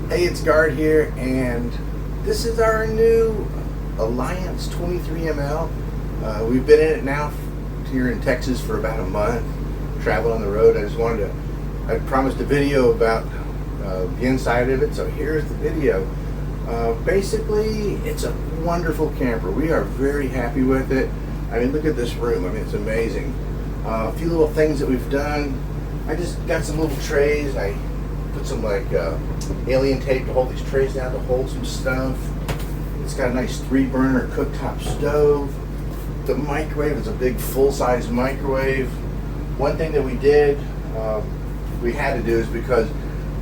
Hey, it's Guard here, and this is our new Alliance 23ML. We've been in it now here in Texas for about a month, traveling on the road. I promised a video about the inside of it, so here's the video. Basically, it's a wonderful camper. We are very happy with it. I mean, look at this room. I mean, it's amazing. A few little things that we've done. I just got some little trays. I put some alien tape to hold these trays down to hold some stuff. It's got a nice 3-burner cooktop stove. The microwave is a big full-size microwave. One thing that we had to do is because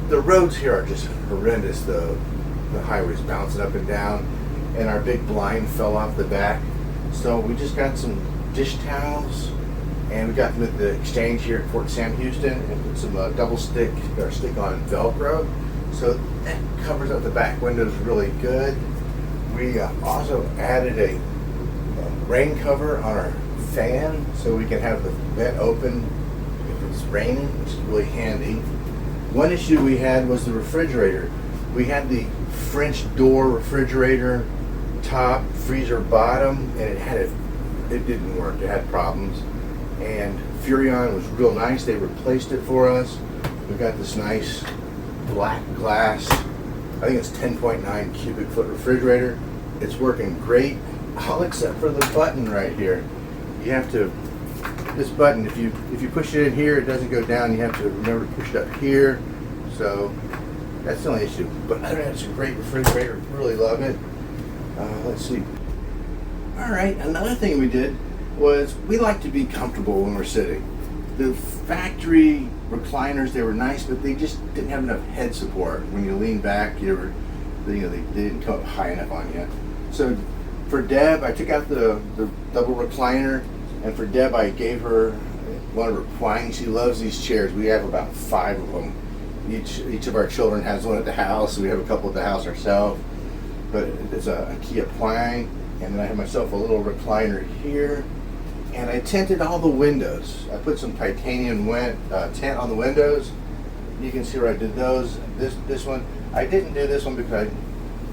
the roads here are just horrendous. The highway's bouncing up and down, and our big blind fell off the back. So we just got some dish towels, and we got them at the exchange here at Fort Sam Houston, and put some double stick or stick-on Velcro, so that covers up the back windows really good. We also added a rain cover on our fan, so we can have the vent open if it's raining, which is really handy. One issue we had was the refrigerator. We had the French door refrigerator top, freezer bottom, and it didn't work. It had problems. And Furrion was real nice. They replaced it for us. We got this nice black glass, I think it's 10.9 cubic foot refrigerator. It's working great, all except for the button right here. You have to, this button, if you push it in here, it doesn't go down. You have to remember to push it up here. So that's the only issue. But other than that, it's a great refrigerator. Really love it. Let's see. All right, another thing we did was we like to be comfortable when we're sitting. The factory recliners, they were nice, but they just didn't have enough head support. When you lean back, they didn't come up high enough on you. So for Deb, I took out the double recliner, and for Deb, I gave her one of her Quine. She loves these chairs. We have about 5 of them. Each of our children has one at the house. We have a couple at the house ourselves, but it's a Kia Quine. And then I have myself a little recliner here. And I tinted all the windows. I put some titanium tint on the windows. You can see where I did those. This one, I didn't do this one because I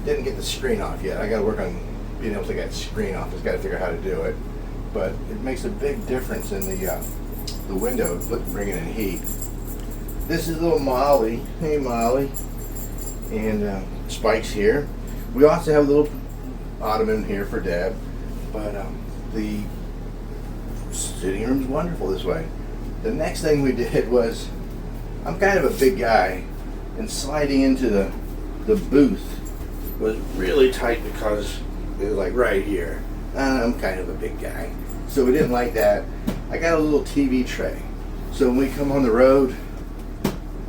didn't get the screen off yet. I got to work on being able to get the screen off. Just got to figure out how to do it. But it makes a big difference in the window, bringing in heat. This is little Molly. Hey, Molly. And Spike's here. We also have a little ottoman here for Deb. But the sitting room's wonderful this way. The next thing we did was, I'm kind of a big guy, and sliding into the booth was really tight because it was like right here. I'm kind of a big guy, so we didn't like that. I got a little TV tray, so when we come on the road,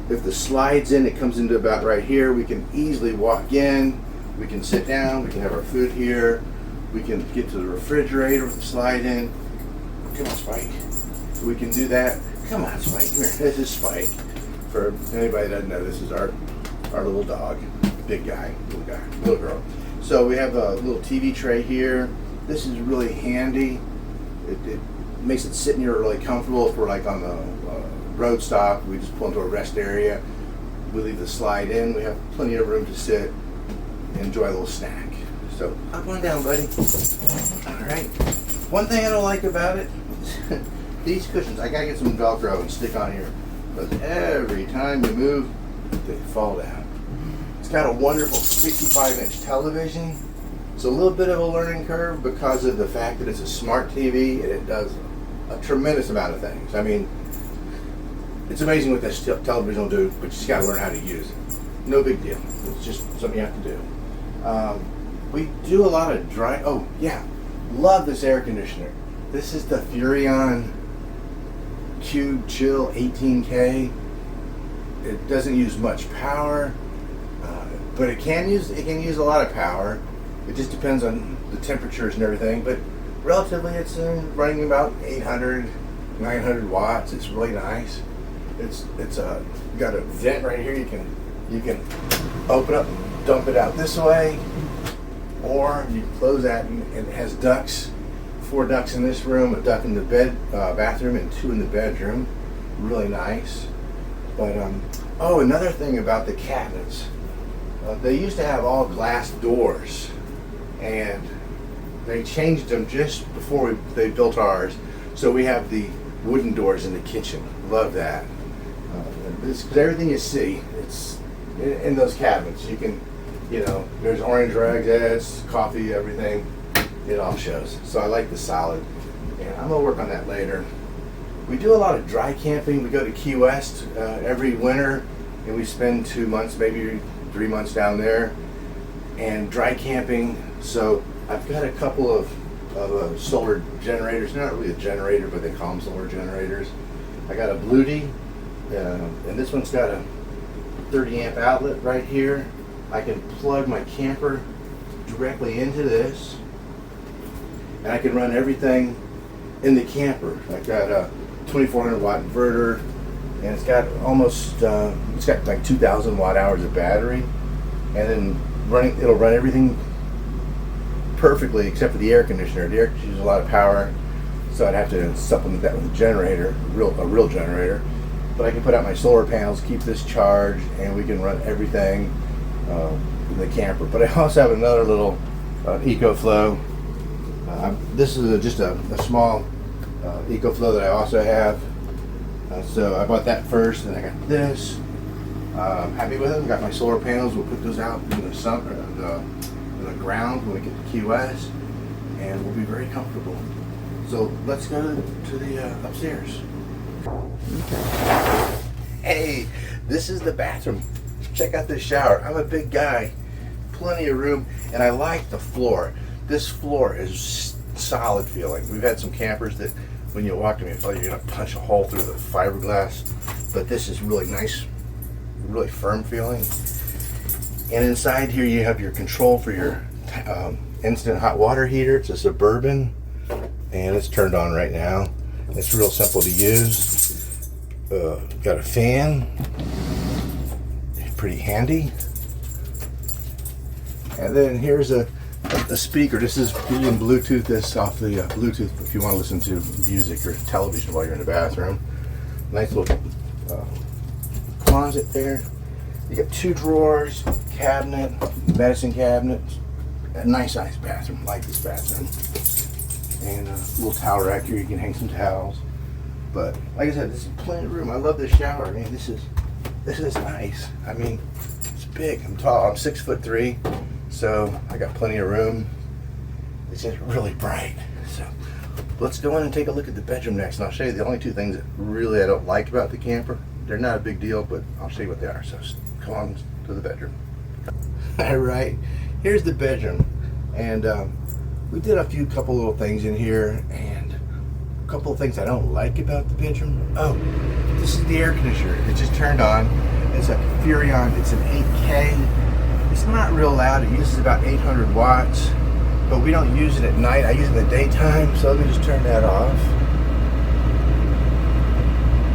if the slides in, it comes into about right here. We can easily walk in, we can sit down, we can have our food here, we can get to the refrigerator with the slide in. Come on, Spike. We can do that. Come on, Spike. Come here. This is Spike. For anybody that doesn't know, this is our little dog. Big guy, little girl. So we have a little TV tray here. This is really handy. It makes it sitting here really comfortable. If we're like on the road stop, we just pull into a rest area. We leave the slide in. We have plenty of room to sit and enjoy a little snack. So up on down, buddy. All right. One thing I don't like about it, these cushions, I gotta get some Velcro and stick on here, because every time you move, they fall down. It's got a wonderful 65-inch television. It's a little bit of a learning curve because of the fact that it's a smart TV, and it does a tremendous amount of things. I mean, it's amazing what this television will do, but you just gotta learn how to use it. No big deal. It's just something you have to do. We do a lot of dry, oh yeah. Love this air conditioner. This is the Furrion Cube Chill 18K. It doesn't use much power, but it can use a lot of power. It just depends on the temperatures and everything. But relatively, it's running about 800, 900 watts. It's really nice. It's got a vent right here. You can open up and dump it out this way. Or you close that and it has ducts, 4 ducts in this room, a duct in the bathroom, and 2 in the bedroom. Really nice. But oh, another thing about the cabinets. They used to have all glass doors, and they changed them just before they built ours. So we have the wooden doors in the kitchen. Love that. Because everything you see, it's in those cabinets. You can, there's orange rags, coffee, everything. It all shows. So I like the solid. And I'm going to work on that later. We do a lot of dry camping. We go to Key West every winter, and we spend 2 months, maybe 3 months down there, and dry camping. So I've got a couple of solar generators. They're not really a generator, but they call them solar generators. I got a Bluetooth, and this one's got a 30 amp outlet right here. I can plug my camper directly into this, and I can run everything in the camper. I've got a 2400 watt inverter, and it's got it's got like 2,000 watt hours of battery, and then it'll run everything perfectly except for the air conditioner. The air conditioner uses a lot of power, so I'd have to supplement that with a generator, a real generator. But I can put out my solar panels, keep this charged, and we can run everything in the camper. But I also have another little EcoFlow. This is just a small EcoFlow that I also have. So I bought that first, and I got this. I'm happy with it. Got my solar panels. We'll put those out in the sun, in the ground when we get to Key West, and we'll be very comfortable. So let's go to the upstairs. Okay. Hey, this is the bathroom. Check out this shower. I'm a big guy, plenty of room, and I like the floor. This floor is solid feeling. We've had some campers that when you walk in, you feel like you're gonna punch a hole through the fiberglass, but this is really nice, really firm feeling. And inside here you have your control for your instant hot water heater. It's a Suburban, and it's turned on right now. It's real simple to use. Got a fan, pretty handy. And then here's a speaker. This is being Bluetooth this off the Bluetooth if you want to listen to music or television while you're in the bathroom. Nice little closet there. You got 2 drawers, cabinet, medicine cabinet. A nice sized bathroom. Like this bathroom. And a little towel rack here. You can hang some towels. But like I said, this is plenty of room. I love this shower. I mean, this is nice. I mean, it's big. I'm tall. I'm 6'3", so I got plenty of room. It's just really bright. So let's go in and take a look at the bedroom next, and I'll show you the only 2 things that really I don't like about the camper. They're not a big deal, but I'll show you what they are. So come on to the bedroom. All right, here's the bedroom, and we did a couple little things in here, and a couple of things I don't like about the bedroom. Oh, this is the air conditioner. It just turned on. It's a Furrion. It's an 8K. It's not real loud. It uses about 800 watts, but we don't use it at night. I use it in the daytime, so let me just turn that off.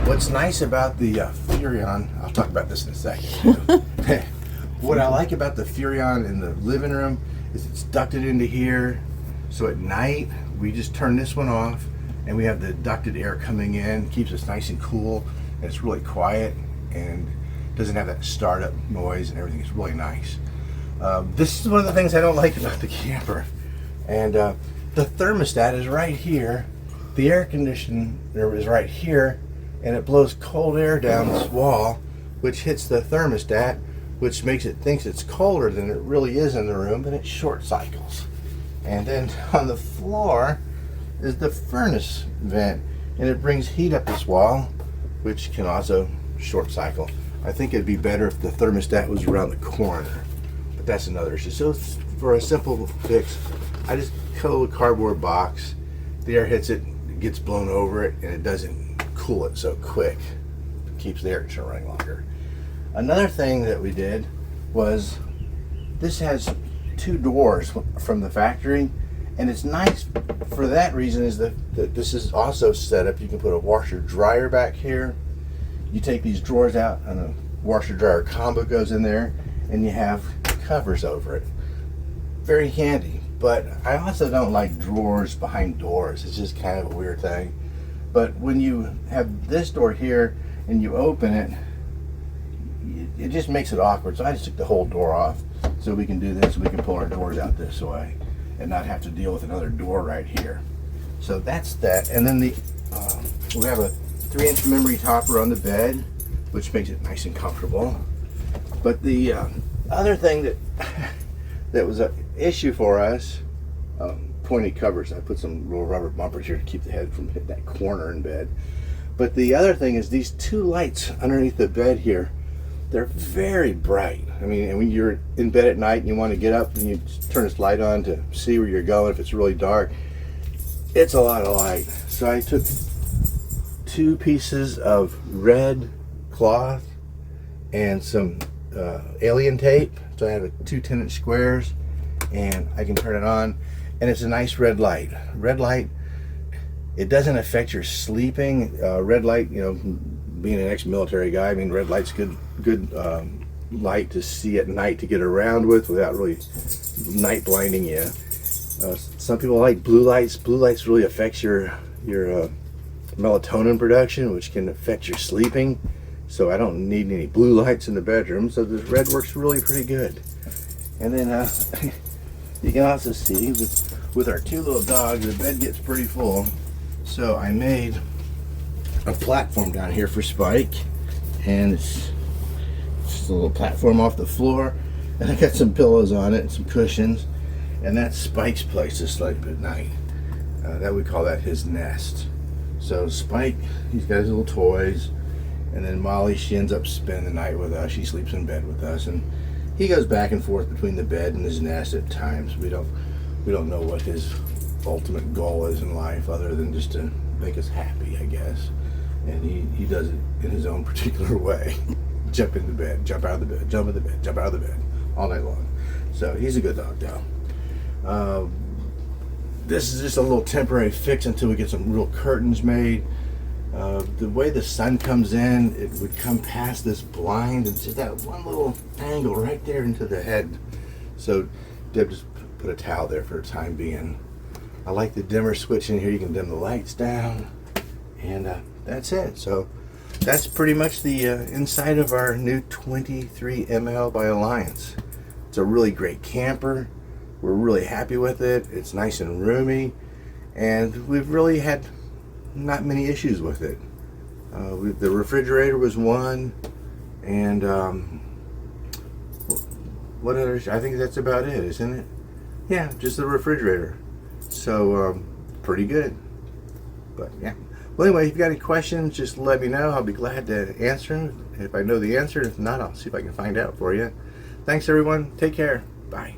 What's nice about the Furrion, I'll talk about this in a second. What I like about the Furrion in the living room is it's ducted into here, so at night we just turn this one off, and we have the ducted air coming in, keeps us nice and cool, and it's really quiet and doesn't have that startup noise and everything. It's really nice. This is one of the things I don't like about the camper. And the thermostat is right here. The air conditioner is right here, and it blows cold air down this wall, which hits the thermostat, which makes it thinks it's colder than it really is in the room, and it short cycles. And then on the floor is the furnace vent, and it brings heat up this wall, which can also short cycle. I think it'd be better if the thermostat was around the corner, but that's another issue. So for a simple fix, I just coat a cardboard box. The air hits it, it gets blown over it, and it doesn't cool it so quick. It keeps the air conditioner running longer. Another thing that we did was this has 2 doors from the factory, and it's nice for that reason is that this is also set up. You can put a washer dryer back here. You take these drawers out, and a washer dryer combo goes in there, and you have covers over it. Very handy. But I also don't like drawers behind doors. It's just kind of a weird thing. But when you have this door here and you open it, it just makes it awkward. So I just took the whole door off so we can do this. We can pull our doors out this way and not have to deal with another door right here. So that's that. And then we have a 3-inch memory topper on the bed, which makes it nice and comfortable. But the other thing that was an issue for us, pointy covers. I put some little rubber bumpers here to keep the head from hitting that corner in bed. But the other thing is these 2 lights underneath the bed here, they're very bright. I mean, and when you're in bed at night and you want to get up and you turn this light on to see where you're going, if it's really dark, it's a lot of light. So I took 2 pieces of red cloth and some alien tape. So I have 2 10-inch squares, and I can turn it on, and it's a nice red light. Red light, it doesn't affect your sleeping. Red light, you know, being an ex-military guy, I mean, red light's good light to see at night, to get around with without really night blinding you. Some people like blue lights. Blue lights really affects your melatonin production, which can affect your sleeping. So I don't need any blue lights in the bedroom. So this red works really pretty good. And then you can also see with our 2 little dogs, the bed gets pretty full. So I made a platform down here for Spike, and it's just a little platform off the floor, and I got some pillows on it and some cushions, and that's Spike's place to sleep at night. That we call that his nest. So Spike, he's got his little toys, and then Molly, she ends up spending the night with us. She sleeps in bed with us, and he goes back and forth between the bed and his nest at times. We don't know what his ultimate goal is in life, other than just to make us happy, I guess. And he does it in his own particular way. Jump in the bed, jump out of the bed, jump in the bed, jump out of the bed, all night long. So he's a good dog, though. This is just a little temporary fix until we get some real curtains made. The way the sun comes in, it would come past this blind, and just that one little angle right there into the head. So Deb just put a towel there for the time being. I like the dimmer switch in here. You can dim the lights down, and that's it. So that's pretty much the inside of our new 23 ML by Alliance. It's a really great camper. We're really happy with it. It's nice and roomy, and we've really had not many issues with it. The refrigerator was one, and what other? I think that's about it, isn't it? Yeah, just the refrigerator. So pretty good. But yeah. Well, anyway, if you got any questions, just let me know. I'll be glad to answer them if I know the answer. If not, I'll see if I can find out for you. Thanks, everyone. Take care. Bye.